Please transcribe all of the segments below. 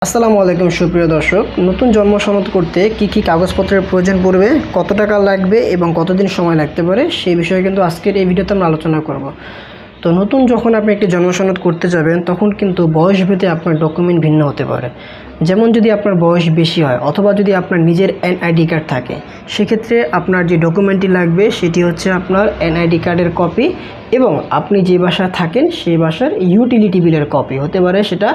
আসসালামু আলাইকুম সুপ্রিয় দর্শক, নতুন জন্ম সনদ করতে কি কাগজপত্রের প্রয়োজন পড়বে, কত টাকা লাগবে এবং কতদিন সময় লাগতে পারে সেই বিষয়ে কিন্তু আজকের এই ভিডিওতে আমরা আলোচনা করব। তো নতুন যখন আপনি একটি জন্ম সনদ করতে যাবেন তখন কিন্তু বয়স ভেদে আপনার ডকুমেন্ট ভিন্ন হতে পারে। যেমন যদি আপনার বয়স বেশি হয় অথবা যদি আপনার নিজের এনআইডি কার্ড থাকে, সেক্ষেত্রে আপনার যে ডকুমেন্টটি লাগবে সেটি হচ্ছে আপনার এনআইডি কার্ডের কপি এবং আপনি যে বাসায় থাকেন সেই বাসার ইউটিলিটি বিলের কপি হতে পারে, সেটা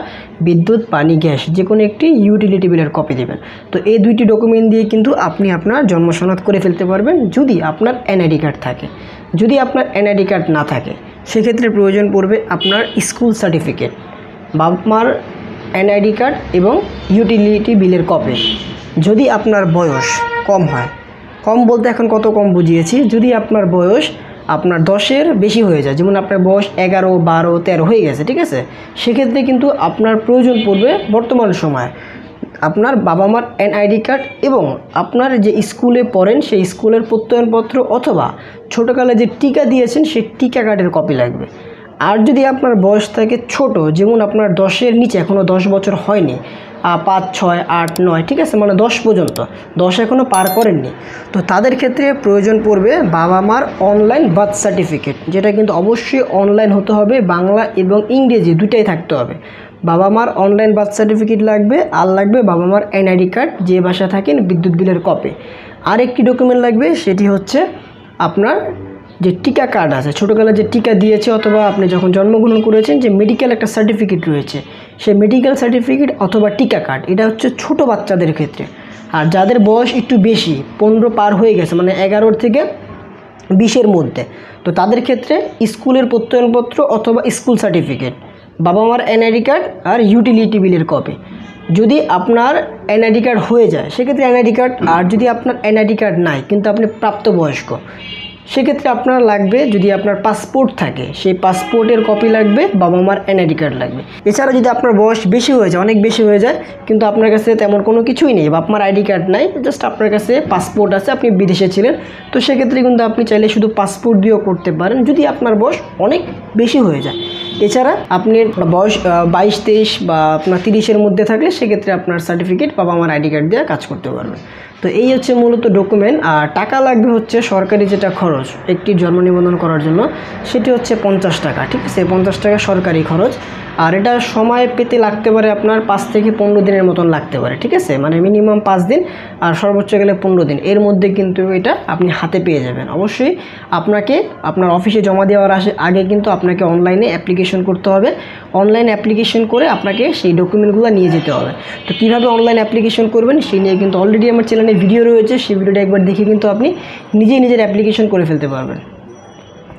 বিদ্যুৎ, পানি, গ্যাস যে কোনো একটি ইউটিলিটি বিলের কপি দেবেন। তো এই দুইটি ডকুমেন্ট দিয়ে কিন্তু আপনি আপনার জন্ম সনদ করে ফেলতে পারবেন যদি আপনার এনআইডি কার্ড থাকে। যদি আপনার এনআইডি কার্ড না থাকে সেক্ষেত্রে প্রয়োজন পড়বে আপনার স্কুল সার্টিফিকেট, বাবা মার এনআইডি কার্ড এবং ইউটিলিটি বিলের কপি। যদি আপনার বয়স কম হয়, কম বলতে এখন কত কম বুঝিয়েছি, যদি আপনার বয়স আপনার 10-এর বেশি হয়ে যায়, যেমন আপনার বয়স 11, 12, 13 হয়ে গেছে, ঠিক আছে, সেক্ষেত্রে কিন্তু আপনার প্রয়োজন পড়বে বর্তমান সময়ে আপনার বাবা মার এনআইডি কার্ড এবং আপনার যে স্কুলে পড়েন সেই স্কুলের প্রত্যয়নপত্র অথবা ছোটোকালে যে টিকা দিয়েছেন সেই টিকা কার্ডের কপি লাগবে। আর যদি আপনার বয়স থাকে ছোট, যেমন আপনার 10-এর নিচে, এখনও 10 বছর হয়নি, 5, 6, 8, 9, ঠিক আছে, মানে 10 পর্যন্ত, 10 এখনও পার করেননি, তো তাদের ক্ষেত্রে প্রয়োজন পড়বে বাবা মার অনলাইন বার্থ সার্টিফিকেট, যেটা কিন্তু অবশ্যই অনলাইন হতে হবে, বাংলা এবং ইংরেজি দুটাই থাকতে হবে। বাবা মার অনলাইন বার্থ সার্টিফিকেট লাগবে, আর লাগবে বাবা মার এনআইডি কার্ড, যে বাসায় থাকেন বিদ্যুৎ বিলের কপি। আরেকটি ডকুমেন্ট লাগবে, সেটি হচ্ছে আপনার যে টিকা কার্ড আছে, ছোটোকালে যে টিকা দিয়েছে অথবা আপনি যখন জন্মগ্রহণ করেছেন যে মেডিকেল একটা সার্টিফিকেট রয়েছে, সেই মেডিকেল সার্টিফিকেট অথবা টিকা কার্ড, এটা হচ্ছে ছোট বাচ্চাদের ক্ষেত্রে। আর যাদের বয়স একটু বেশি, 15 পার হয়ে গেছে, মানে 11 থেকে 20-এর মধ্যে, তো তাদের ক্ষেত্রে স্কুলের প্রত্যয়নপত্র অথবা স্কুল সার্টিফিকেট, বাবা মার এনআইডি কার্ড আর ইউটিলিটি বিলের কপি। যদি আপনার এনআইডি কার্ড হয়ে যায় সেক্ষেত্রে এনআইডি কার্ড, আর যদি আপনার এনআইডি কার্ড নাই কিন্তু আপনি প্রাপ্তবয়স্ক, সেক্ষেত্রে আপনার লাগবে, যদি আপনার পাসপোর্ট থাকে সেই পাসপোর্টের কপি লাগবে, বাবা মার এনআইডি কার্ড লাগবে। এছাড়া যদি আপনার বয়স বেশি হয়ে যায়, অনেক বেশি হয়ে যায়, কিন্তু আপনার কাছে তেমন কোনো কিছুই নেই, বাবা মার আইডি কার্ড নাই, জাস্ট আপনার কাছে পাসপোর্ট আছে, আপনি বিদেশে ছিলেন, তো সেক্ষেত্রে কিন্তু আপনি চাইলে শুধু পাসপোর্ট দিয়েও করতে পারেন যদি আপনার বয়স অনেক বেশি হয়ে যায়। এছাড়া আপনি বয়স 22, 23 বা আপনার 30-এর মধ্যে থাকলে সেক্ষেত্রে আপনার সার্টিফিকেট বাবা মার আইডি কার্ড দিয়ে কাজ করতে পারবেন। তো এই হচ্ছে মূলত ডকুমেন্ট। আর টাকা লাগবে হচ্ছে সরকারি যেটা খরচ একটি জন্ম নিবন্ধন করার জন্য, সেটি হচ্ছে 50 টাকা, ঠিক আছে, 50 টাকা সরকারি খরচ। আর এটা সময় পেতে লাগতে পারে আপনার 5 থেকে 15 দিনের মতন লাগতে পারে, ঠিক আছে, মানে মিনিমাম 5 দিন আর সর্বোচ্চ গেলে 15 দিন, এর মধ্যে কিন্তু এটা আপনি হাতে পেয়ে যাবেন। অবশ্যই আপনাকে আপনার অফিসে জমা দেওয়ার আগে কিন্তু আপনাকে অনলাইনে অ্যাপ্লিকেশন করতে হবে। অনলাইন অ্যাপ্লিকেশন করে আপনাকে সেই ডকুমেন্টগুলো নিয়ে যেতে হবে। তো কীভাবে অনলাইন অ্যাপ্লিকেশন করবেন সেই নিয়ে কিন্তু অলরেডি আমার চ্যানেলে ভিডিও রয়েছে, সেই ভিডিওটা একবার দেখে কিন্তু আপনি নিজের অ্যাপ্লিকেশন করে ফেলতে পারবেন।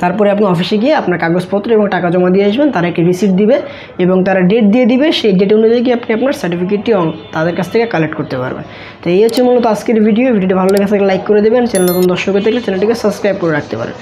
তারপরে আপনি অফিসে গিয়ে আপনার কাগজপত্র এবং টাকা জমা দিয়ে আসবেন, তারা একটি রিসিপ্ট দিবে এবং তারা ডেট দিয়ে দিবে, সেই ডেট অনুযায়ী আপনি আপনার সার্টিফিকেটটি তাদের কাছ থেকে কালেক্ট করতে পারবেন। তো এই হচ্ছে মূলত আজকের ভিডিওটি ভালো লেগে থাকলে লাইক করে দেবেন, চ্যানেল নতুন দর্শক হয়ে থাকলে চ্যানেলটিকে সাবস্ক্রাইব করে রাখতে পারেন।